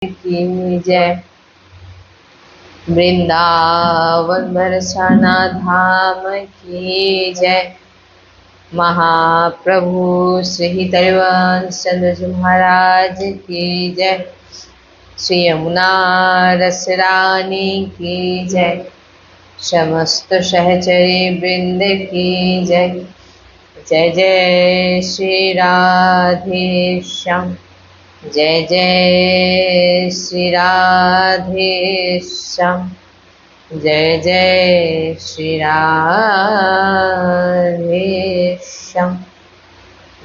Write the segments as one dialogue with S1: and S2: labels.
S1: की जय। वृंदावन बरसाना धाम की जय। महाप्रभु श्री हरिवंश चंद्र जी महाराज की जय। श्री यमुना रसरानी की जय। समस्त सहचरी वृंद की जय। जय जय श्री राधे श्याम। जय जय श्री राधे श्याम। जय जय श्री राधे श्याम।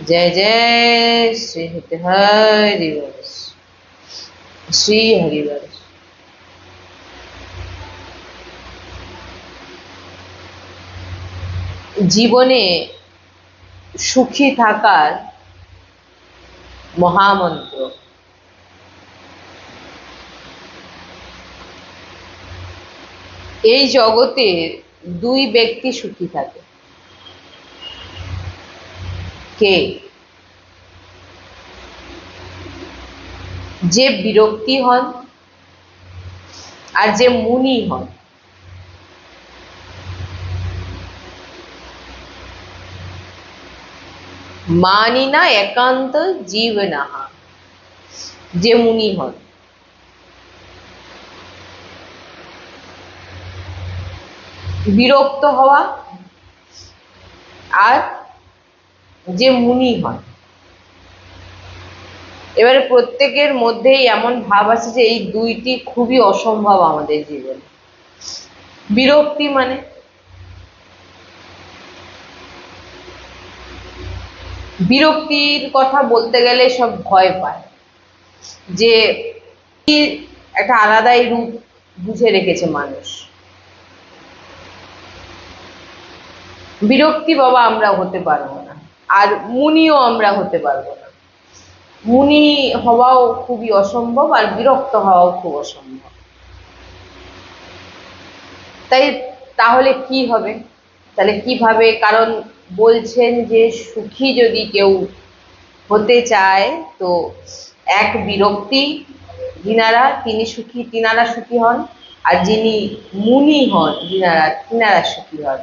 S1: जय जय श्री हरिवंश श्री हरिवंश। জীবনে সুখী থাকার মহামন্ত্র। এই জগতে দুই ব্যক্তি সুখী থাকে। কে? যে বিরক্তি হন আর যে মুনি হন। মানি না একান্ত জীব নাহা, যে মুনি হন। বিরক্ত হওয়া আর যে মুনি হন। এবারে প্রত্যেকের মধ্যেই এমন ভাব আছে যে এই দুইটি খুবই অসম্ভব আমাদের জীবনে। বিরক্তি মানে বিরক্তির কথা বলতে গেলে সব ভয় পায় যে একটা আলাদাই রূপ বুঝে রেখেছে মানুষ। বিরক্তি বাবা আমরা হতে পারবো না, আর মুনিও আমরা হতে পারবো না। মুনি হওয়াও খুবই অসম্ভব আর বিরক্ত হওয়াও খুব অসম্ভব। তাহলে কি হবে? তাহলে কিভাবে? কারণ বলছেন যে সুখী যদি কেউ হতে চায় তো এক বিরক্তি তিনারা সুখী হন, আর যিনি মুনি হন তিনারা সুখী হন।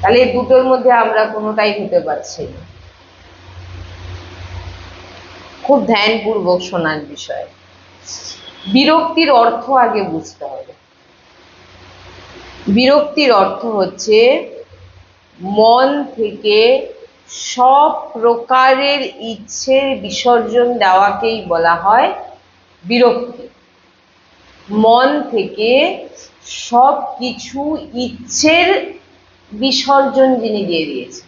S1: তাহলে এই দুটোর মধ্যে আমরা কোনোটাই হতে পারছি না। খুব ধ্যানপূর্বক শোনার বিষয়। বিরক্তির অর্থ আগে বুঝতে হবে। বিরক্তির অর্থ হচ্ছে মন থেকে সব প্রকারের ইচ্ছের বিসর্জন দেওয়াকেই বলা হয় বিরক্তি। মন থেকে সব কিছু ইচ্ছের বিসর্জন যিনি দিয়ে দিয়েছে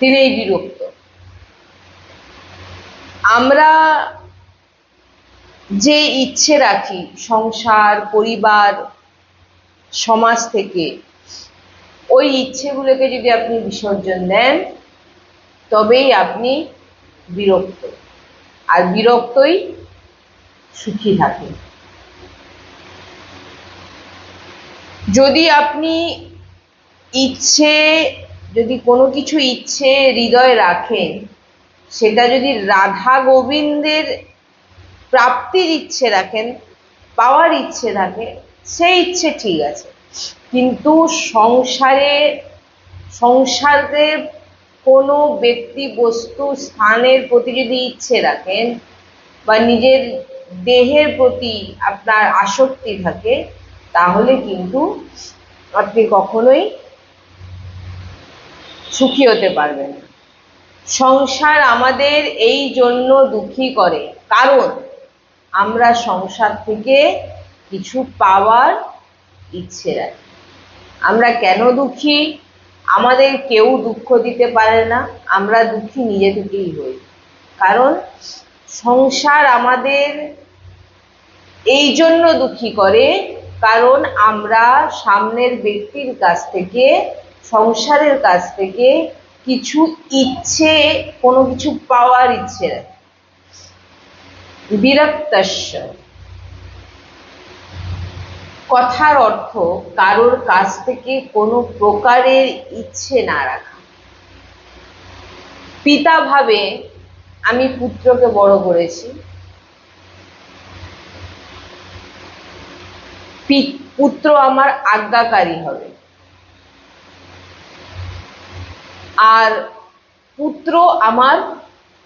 S1: তিনি বিরক্ত। আমরা যে ইচ্ছে রাখি সংসার, পরিবার, সমাজ থেকে, ওই ইচ্ছেগুলোকে যদি আপনি বিসর্জন দেন তবেই আপনি বিরক্ত, আর বিরক্তই সুখী থাকেন। যদি আপনি কোনো কিছু ইচ্ছে হৃদয়ে রাখেন, সেটা যদি রাধা গোবিন্দের প্রাপ্তির ইচ্ছে রাখেন, পাওয়ার ইচ্ছে থাকে, সেই ইচ্ছে ঠিক আছে। কিন্তু সংসারে কোনো ব্যক্তি, বস্তু, স্থানের প্রতি যদি ইচ্ছে রাখেন বা নিজের দেহের প্রতি আপনার আসক্তি থাকে, তাহলে কিন্তু আপনি কখনোই সুখী হতে পারবেন না। সংসার আমাদের এই জন্য দুঃখী করে, কারণ আমরা সংসার থেকে কিছু পাওয়ার ইচ্ছে রাখি। আমরা কেন দুঃখী? আমাদের কেউ দুঃখ দিতে পারে না, আমরা দুঃখী নিজে থেকেই হই। কারণ সংসার আমাদের এই জন্য দুঃখী করে, কারণ আমরা সামনের ব্যক্তির কাছ থেকে, সংসারের কাছ থেকে কিছু ইচ্ছে, কোনো কিছু পাওয়ার ইচ্ছে রাখি। বিরক্তস্য কথার অর্থ কারোর কাছ থেকে কোনো প্রকারের ইচ্ছে না রাখা। পিতা ভাবে আমি পুত্রকে বড় করেছি, পুত্র আমার আজ্ঞাকারী হবে, আর পুত্র আমার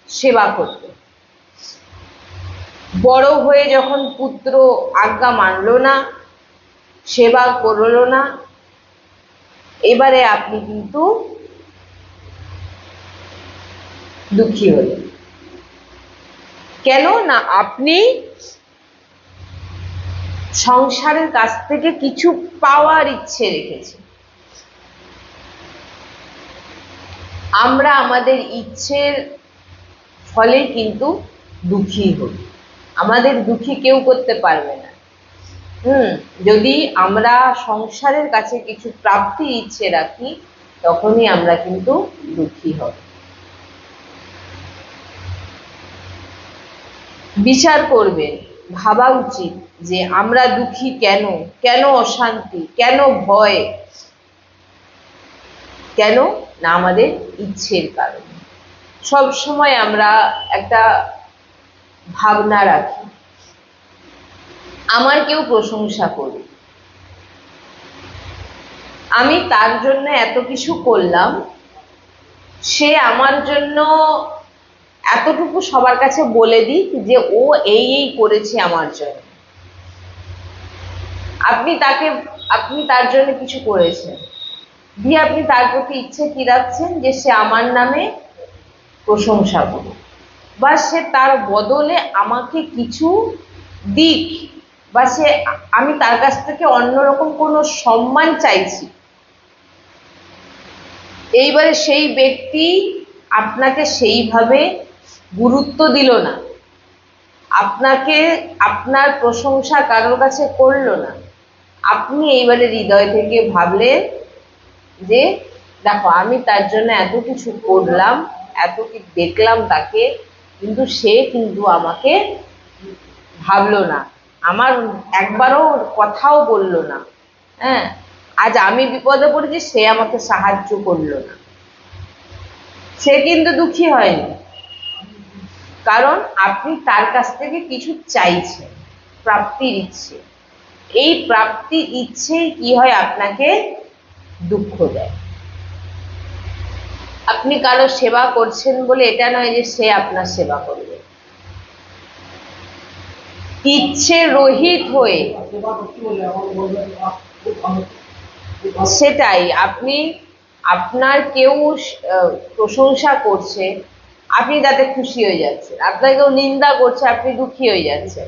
S1: সেবা করবে। বড় হয়ে যখন পুত্র আজ্ঞা মানলো না, সেবা করলো না, এবারে আপনি কিন্তু দুঃখী হলেন। কেন না আপনি সংসারের কাছ থেকে কিছু পাওয়ার ইচ্ছে রেখেছেন। আমরা আমাদের ইচ্ছের ফলে কিন্তু দুঃখী হই, আমাদের দুঃখী কেউ করতে পারবে না। যদি আমরা সংসারের কাছে কিছু প্রাপ্তির ইচ্ছে রাখি, তখনই আমরা কিন্তু দুঃখী হব। বিচার করবেন, ভাবা উচিত যে আমরা দুঃখী কেন, কেন অশান্তি, কেন ভয়, কেন না আমাদের ইচ্ছের কারণে। সব সময় আমরা একটা ভাবনা রাখি, আমার কেউ প্রশংসা করবে, আমি তার জন্য এত কিছু করলাম, সে আমার জন্য এতটুকু সবার কাছে বলে দিক যে ও এই এই করেছে আমার জন্য। আপনি তার জন্য কিছু করেছেন, দিয়ে আপনি তার প্রতি ইচ্ছে কি রাখছেন যে সে আমার নামে প্রশংসা করুক, বা সে তার বদলে আমাকে কিছু দিক, বা আমি তার কাছ থেকে অন্যরকম কোনো সম্মান চাইছি। এইবারে সেই ব্যক্তি আপনাকে সেইভাবে গুরুত্ব দিল না, আপনাকে আপনার প্রশংসা কারোর কাছে করলো না, আপনি এইবারে হৃদয় থেকে ভাবলেন যে দেখো আমি তার জন্য এত কিছু করলাম, এত কি দেখলাম তাকে, কিন্তু সে কিন্তু আমাকে ভাবলো না, আমার একবারও কথাও বললো না। হ্যাঁ, আজ আমি বিপদে পড়েছি, সে আমাকে সাহায্য করলো না, সে কিন্তু দুঃখী হয়নি। কারণ আপনি তার কাছ থেকে কিছু চাইছেন, প্রাপ্তির ইচ্ছে। এই প্রাপ্তির ইচ্ছেই কি হয়, আপনাকে দুঃখ দেয়। আপনি কারো সেবা করছেন বলে এটা নয় যে সে আপনার সেবা করবে। ইচ্ছে রহিত হয়ে, সেটাই, আপনার কেউ প্রশংসা করছে, আপনি তাতে খুশি হয়ে যাচ্ছেন, আপনার কেউ নিন্দা করছে, আপনি দুঃখী হয়ে যাচ্ছেন।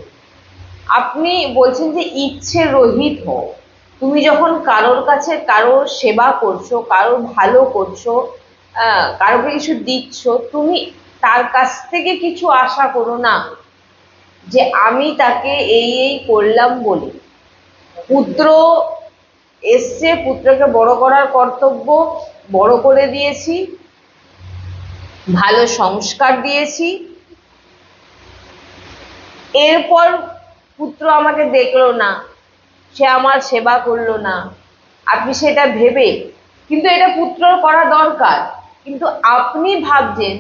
S1: আপনি বলছেন যে ইচ্ছে রহিত হও। তুমি যখন কারোর কাছে কারোর সেবা করছো, কারোর ভালো করছো, কারোকে কিছু দিচ্ছ, তুমি তার কাছ থেকে কিছু আশা করো না যে আমি তাকে এই এই করলাম বলে। পুত্র এসছে, পুত্রকে বড় করার কর্তব্য, বড় করে দিয়েছি, ভালো সংস্কার দিয়েছি, এরপর পুত্র আমাকে দেখলো না, সে আমার সেবা করলো না, আপনি সেটা ভেবে, কিন্তু এটা পুত্রর করা দরকার, কিন্তু আপনি ভাবছেন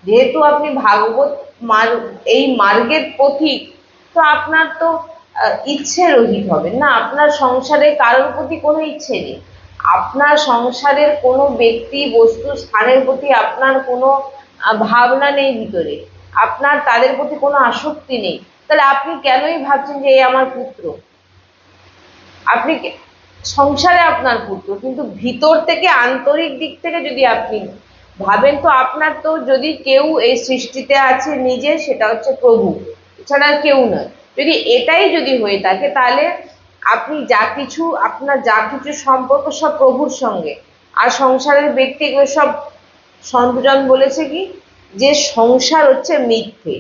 S1: যেহেতু আপনি ভাগবত এই মার্গের পথিক, তো আপনার তো ইচ্ছে রহিত হবে না, আপনার সংসারে কারোর প্রতি কোনো ইচ্ছে নেই, আপনার সংসারের কোনো ব্যক্তি বস্তু স্থানের প্রতি আপনার কোনো ভাবনা নেই ভিতরে, আপনার তাদের প্রতি কোনো আসক্তি নেই, তাহলে আপনি কেনই ভাবছেন যে এই আমার পুত্র? আপনি সংসারে আপনার পুত্র, কিন্তু ভিতর থেকে আন্তরিক দিক থেকে যদি আপনি ভাবেন, তো আপনার তো যদি কেউ এই সৃষ্টিতে আছে নিজে, সেটা হচ্ছে প্রভু, এছাড়া কেউ নয়। যদি এটাই যদি হয়ে থাকে, তাহলে আপনি আপনার যা কিছু সম্পর্ক সব প্রভুর সঙ্গে, আর সংসারের ব্যক্তি এগুলো সব। সন্তজন বলেছে কি যে সংসার হচ্ছে মিথ্যে,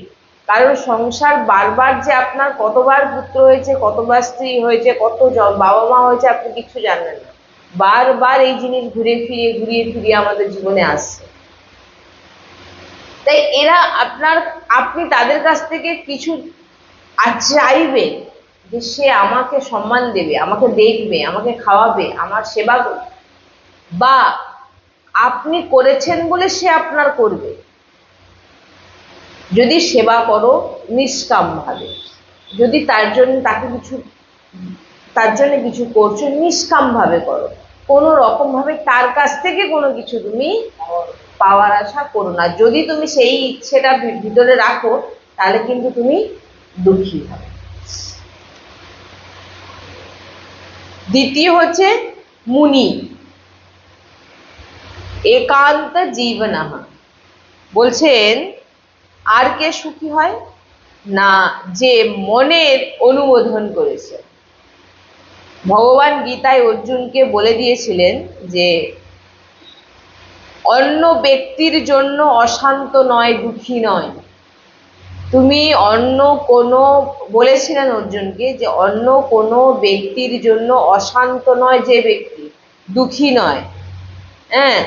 S1: কারণ সংসার বারবার যে আপনার কতবার পুত্র হয়েছে, কতবার স্ত্রী হয়েছে, কত বাবা মা হয়েছে, আপনি কিছু জানেন না, বারবার এই জিনিস ঘুরিয়ে ফিরিয়ে আমাদের জীবনে আসছে। তাই আপনি তাদের কাছ থেকে কিছু চাইবেন যে সে আমাকে সম্মান দেবে, আমাকে দেখবে, আমাকে খাওয়াবে, আমার সেবা করবে, বা আপনি করেছেন বলে সে আপনার করবে। যদি সেবা করো নিষ্কাম ভাবে, যদি তার জন্য তাকে কিছু তার জন্য কিছু করছো, নিষ্কাম ভাবে করো, কোনো রকম ভাবে তার কাছ থেকে কোনো কিছু তুমি পাওয়ার আশা করো না। যদি তুমি সেই ইচ্ছেটা ভিতরে রাখো তাহলে কিন্তু তুমি দুঃখী হবে। দ্বিতীয় হচ্ছে মুনি একান্ত জীবনঃ, বলছেন আর কে সুখী হয় না, যে মনের অনুমোদন করেছে। ভগবান গীতায় অর্জুনকে বলে দিয়েছিলেন যে অন্য ব্যক্তির জন্য অশান্ত নয়, দুঃখী নয়। তুমি অন্য কোনো, বলেছিলেন অর্জুনকে যে অন্য কোনো ব্যক্তির জন্য অশান্ত নয় যে ব্যক্তি, দুঃখী নয়। হ্যাঁ,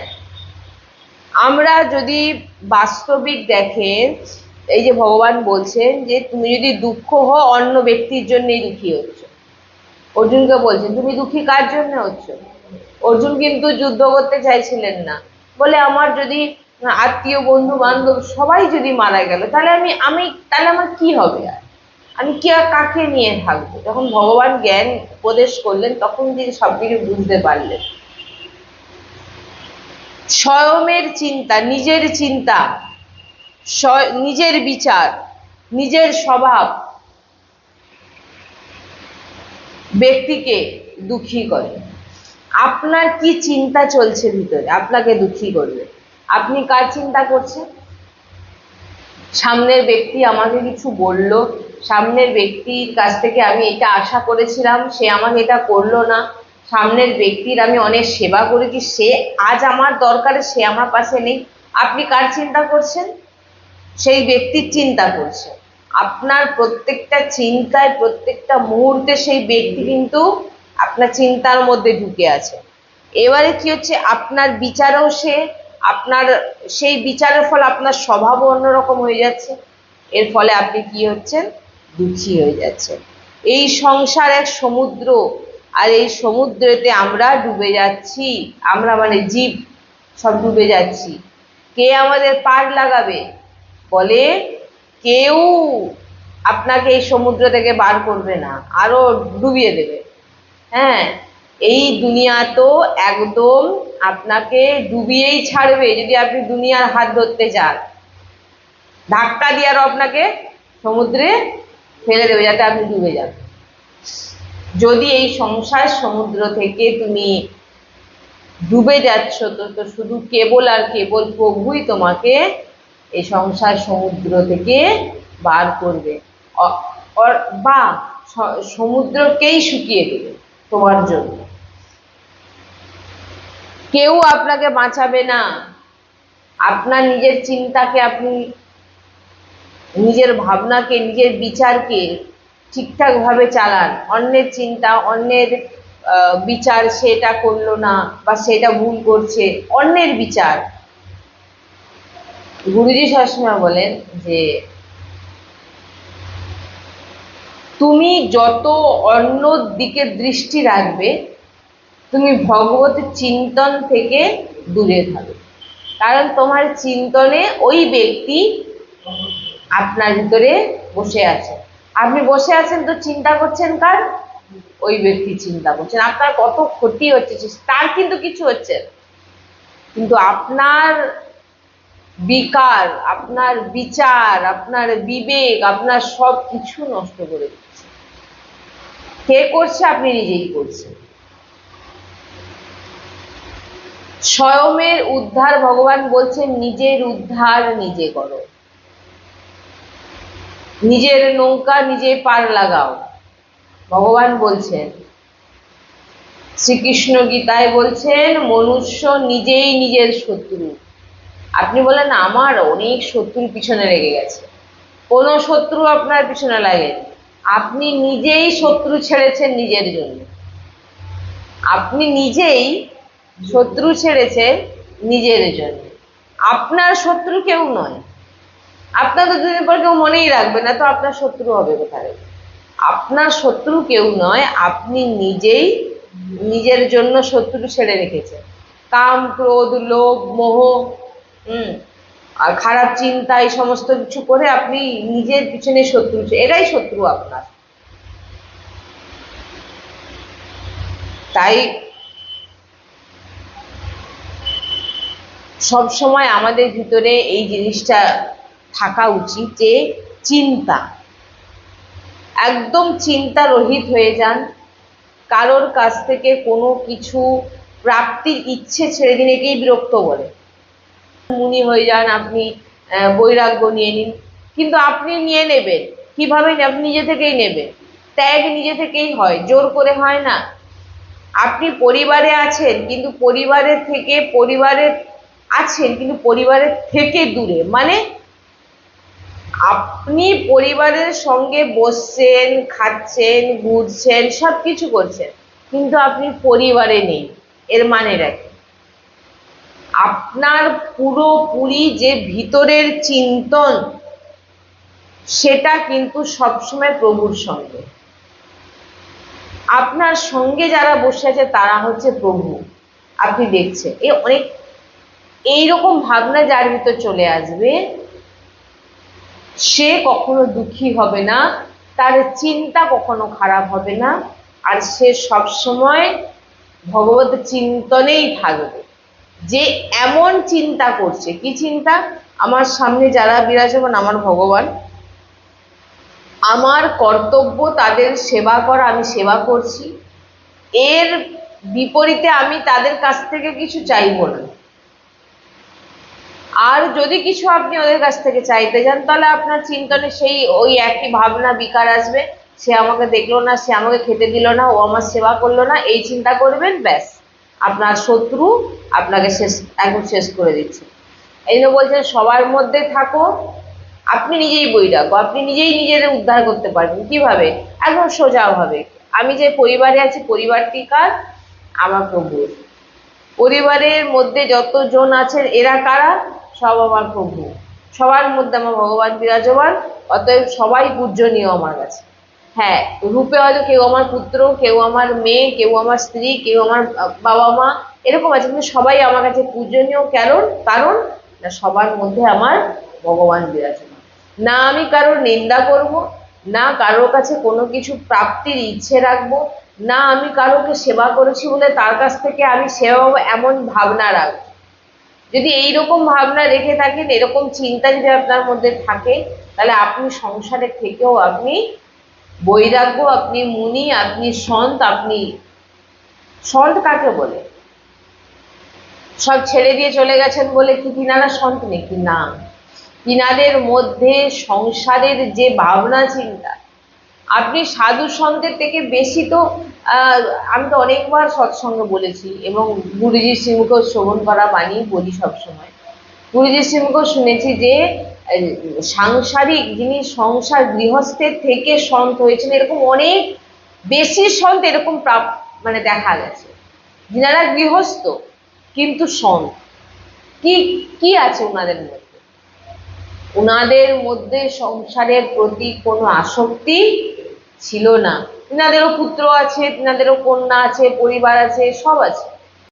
S1: আমরা যদি বাস্তবিক দেখেন, এই যে ভগবান বলছেন যে তুমি যদি দুঃখ হও অন্য ব্যক্তির জন্যই দুঃখী হচ্ছ। অর্জুনকে বলছেন তুমি দুঃখী কার জন্য হচ্ছ? অর্জুন কিন্তু যুদ্ধ করতে চাইছিলেন না, বলে আমার যদি আত্মীয় বন্ধু বান্ধব সবাই যদি মারা গেল তাহলে আমি তাহলে আমার কি হবে, আর আমি কে কাকে নিয়ে থাকবো? যখন ভগবান জ্ঞান উপদেশ করলেন তখন তিনি সবকিছু বুঝতে পারলেন। স্বয়মের চিন্তা, নিজের চিন্তা, নিজের বিচার, নিজের স্বভাব ব্যক্তিকে দুঃখী করে। আপনার কি চিন্তা চলছে ভিতরে আপনাকে দুঃখী করবে? আপনি কার চিন্তা করছেন? সামনের ব্যক্তি আমাকে কিছু বলল, সামনের ব্যক্তির কাছ থেকে আমি এটা আশা করেছিলাম, সে আমাকে এটা করলো না। সামনের ব্যক্তির আমি অনেক সেবা করেছি, সে আজ আমার দরকারে সে আমার পাশে নেই। আপনি কার চিন্তা করছেন? সেই ব্যক্তির চিন্তা করছেন। আপনার প্রত্যেকটা চিন্তায়, প্রত্যেকটা মুহূর্তে সেই ব্যক্তি কিন্তু আপনার চিন্তার মধ্যে ঢুকে আছে। এবারে কি হচ্ছে, আপনার বিচারেও সে, আপনার সেই বিচারের ফলে আপনার স্বভাবও অন্যরকম হয়ে যাচ্ছে। এর ফলে আপনি কি হচ্ছেন? দুঃখী হয়ে যাচ্ছেন। এই সংসার এক সমুদ্র, আর এই সমুদ্রেতে আমরা ডুবে যাচ্ছি। আমরা মানে জীব সব ডুবে যাচ্ছি। কে আমাদের পার লাগাবে? বলে কেউ আপনাকে এই সমুদ্র থেকে বার করবে না, আরো ডুবিয়ে দেবে। হ্যাঁ, এই দুনিয়া তো একদম আপনাকে ডুবিয়েই ছাড়বে যদি আপনি দুনিয়ার হাত ধরতে চান। ধাক্কা দিয়ে আরো আপনাকে সমুদ্রে ফেলে দেবে যাতে আপনি ডুবে যান। যদি এই সংসার সমুদ্র থেকে তুমি ডুবে যাচ্ছ তো শুধু কেবল আর কেবল প্রভুই তোমাকে এই সংসার সমুদ্র থেকে বার করবে, বা সমুদ্রকেই শুকিয়ে দেবে তোমার জন্য। কেউ আপনাকে বাঁচাবে না। আপনার নিজের চিন্তাকে, আপনি নিজের ভাবনাকে, নিজের বিচারকে ঠিকঠাক ভাবে চালান। অন্যের চিন্তা, অন্যের বিচার, সেটা করলো না বা সেটা ভুল করছে, অন্যের বিচার। গুরুজি সবসময় বলেন যে তুমি যত অন্য দিকে দৃষ্টি রাখবে তুমি ভগবতের চিন্তন থেকে দূরে থাকবে। কারণ তোমার চিন্তনে ওই ব্যক্তি আপনার ভিতরে বসে আছে। আপনি বসে আছেন তো চিন্তা করছেন কার? ওই ব্যক্তি চিন্তা করছেন। আপনার কত ক্ষতি হচ্ছে তার কিন্তু কিছু হচ্ছে, কিন্তু আপনার বিকার, আপনার বিচার, আপনার বিবেক, আপনার সব কিছু নষ্ট করে দিচ্ছে। কে করছে? আপনি নিজেই করছেন। স্বয়মের উদ্ধার, ভগবান বলছেন নিজের উদ্ধার নিজে করো, নিজের নৌকা নিজে পার লাগাও। ভগবান বলছেন, শ্রীকৃষ্ণ গীতায় বলছেন মনুষ্য নিজেই নিজের শত্রু। আপনি বলেন আমার অনেক শত্রুর পিছনে লেগে গেছে, কোনো শত্রু আপনার পিছনে লাগেনি। আপনি নিজেই শত্রু ছেড়েছেন নিজের জন্য। আপনি নিজেই শত্রু ছেড়েছেন নিজের জন্য। আপনার শত্রু কেউ নয়। আপনার তো দুদিন পর কেউ মনেই রাখবে না, তো আপনার শত্রু হবে কোথায়? আপনার শত্রু কেউ নয়, আপনি নিজেই নিজের জন্য শত্রু ছেড়ে রেখেছেন। কাম, ক্রোধ, লোভ, মোহ, আর খারাপ চিন্তা, এই সমস্ত কিছু করে আপনি নিজের পিছনে শত্রু, এটাই শত্রু আপনার। তাই সব সময় আমাদের ভিতরে এই জিনিসটা থাকা উচিত যে চিন্তা, একদম চিন্তা রহিত হয়ে যান। কারোর কাছ থেকে কোনো কিছু প্রাপ্তির ইচ্ছে ছেড়ে দিন, একেই বিরক্ত বলে। মুনি হয়ে যান, আপনি বৈরাগ্য নিয়ে নিন, কিন্তু আপনি নিয়ে নেবেন কিভাবে? আপনি নিজে থেকেই নেবেন। ত্যাগ নিজে থেকেই হয়, জোর করে হয় না। আপনি পরিবারে আছেন, কিন্তু পরিবারের থেকে পরিবারের থেকে দূরে, মানে আপনি পরিবারের সঙ্গে বসছেন, খাচ্ছেন, ঘুরছেন, সবকিছু করছেন, কিন্তু আপনি পরিবারে নেই। এর মানে রাখি, আপনার পুরোপুরি যে ভিতরের চিন্তন, সেটা কিন্তু সবসময় প্রভুর সঙ্গে। আপনার সঙ্গে যারা বসে আছে তারা হচ্ছে প্রভু। আপনি দেখছেন এইরকম ভাবনা যার ভিতর চলে আসবে, সে কখনো দুঃখী হবে না, তার চিন্তা কখনো খারাপ হবে না, আর সে সবসময় ভগবত চিন্তনেই থাকবে। যে এমন চিন্তা করছে, কি চিন্তা? আমার সামনে যারা বিরাজমান আমার ভগবান, আমার কর্তব্য তাদের সেবা করা, আমি সেবা করছি, এর বিপরীতে আমি তাদের কাছ থেকে কিছু চাইব না। আর যদি কিছু আপনি ওদের কাছ থেকে চাইতে যান, তাহলে আপনার চিন্তনে ওই একই ভাবনা বিকার আসবে, সে আমাকে দেখলো না, সে আমাকে খেতে দিল না, ও আমার সেবা করলো না, এই চিন্তা করবেন, ব্যাস আপনার শত্রু আপনাকে একদম শেষ করে দিচ্ছে। এই জন্য বলছেন সবার মধ্যে থাকো, আপনি নিজেই বৈরাগ্য, আপনি নিজেই নিজের উদ্ধার করতে পারবেন। কিভাবে? একদম সোজাভাবে, আমি যে পরিবারে আছি, পরিবারটি কার? আমার প্রভুর। পরিবারের মধ্যে যতজন আছেন এরা কারা? সব আমার প্রভু। সবার মধ্যে আমার ভগবান বিরাজমান, অতএব সবাই পূজনীয় আমার কাছে। হ্যাঁ, রূপে হয়তো কেউ আমার পুত্র, কেউ আমার মেয়ে, কেউ আমার স্ত্রী, কেউ আমার বাবা মা, এরকম আছে, কিন্তু সবাই আমার কাছে পূজনীয়। কারণ না, সবার মধ্যে আমার ভগবান বিরাজমান। না আমি কারোর নিন্দা করব, না কারোর কাছে কোনো কিছু প্রাপ্তির ইচ্ছে রাখবো, না আমি কারোকে সেবা করেছি বলে তার কাছ থেকে আমি সেবা পাবো, এমন ভাবনা রাখবো। যদি এইরকম ভাবনা রেখে থাকেন, এরকম চিন্তা যদি আপনার মধ্যে থাকে, তাহলে আপনি সংসারে থেকেও আপনি বৈরাগ্য, আপনি মুনি, আপনি সন্ত। আপনি সন্ত কাকে বলে? সব ছেড়ে দিয়ে চলে গেছেন বলে কি তিনারা সন্ত নাকি? না, তিনাদের মধ্যে সংসারের যে ভাবনা চিন্তা, আপনি সাধু সন্তের থেকে বেশি তো আমি তো অনেকবার সৎসঙ্গে বলেছি, এবং গুরুজি শ্রীমুখেও শ্রবণ করা বাণী বলি সবসময়। গুরুজি শ্রীমুখেও শুনেছি যে সাংসারিক যিনি সংসার গৃহস্থের থেকে সন্ত হয়েছেন, এরকম অনেক বেশি সন্ত এরকম মানে দেখা গেছে, যিনারা গৃহস্থ কিন্তু সন্ত। কি কি আছে ওনাদের মধ্যে? ওনাদের মধ্যে সংসারের প্রতি কোনো আসক্তি ছিল না। তিনাদেরও পুত্র আছে, তিনাদেরও কন্যা আছে, পরিবার আছে, সব আছে,